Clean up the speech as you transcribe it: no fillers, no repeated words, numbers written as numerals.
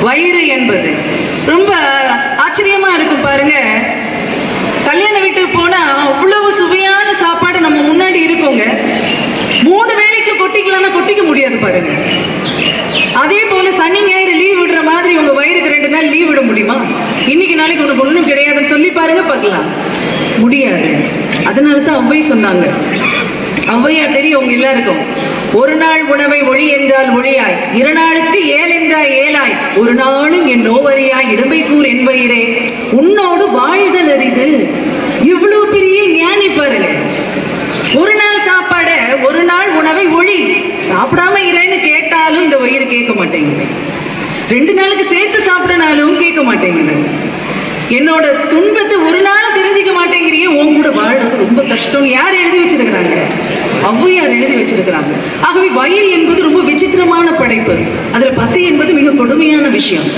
வயிறு என்பது ரொம்ப ஆச்சரியமா இருக்கும் பாருங்க. கல்யாண வீட்டுக்கு போனா அவ்வளவு சுவையான சாப்பாடு நம்ம முன்னாடி இருக்குங்க. 3 வேளைக்கு கொட்டிக்கலாம்னா கொட்டிக்க முடியாது பாருங்க. அதே போல சனி ஞாயிறு லீவ் விடுற மாதிரி உங்க வயிறுக்கு 2 நாள் லீவ் விட முடியுமா? இன்னைக்கு நாளைக்கு உனக்கு ஒன்றும் கிடையாதுன்னு சொல்லி பாருங்க பார்க்கலாம். முடியாது. அதனால தான் ஔவை சொன்னாங்க. ஔவையார் தெரியும் உங்க எல்லாருக்கும். 1 நாள் உணவை ஒளி என்றால் ஒளியாய், 2 நாளுக்கு ஏல் என்றால் ஏலாய், 1 நாளும் என் நோவரியாய் இடும்பை கூர் என்பயிரே உன்னோடு வாழ்தல் அரிது. இவ்வளவு பெரிய ஞானி பாருங்க. 1 நாள் சாப்பாட 1 நாள் உணவை ஒளி, சாப்பிடாம இரேன்னு கேட்டாலும் இந்த வயிறு கேட்க மாட்டேங்குது. 2 நாளுக்கு சேர்த்து சாப்பிடனாலும் கேட்க மாட்டேங்குது. என்னோட துன்பத்தை 1 நாள் தெரிஞ்சுக்க மாட்டேங்கிறீங்க, உன் கூட வாழ்றது ரொம்ப கஷ்டம். யார் எழுதி வச்சிருக்கிறாங்க? ஔவையார் எழுதி வச்சிருக்கிறாங்க. ஆகவே வயிறு என்பது ரொம்ப விசித்திரமான படைப்பு. அதுல பசி என்பது மிக கொடுமையான விஷயம்.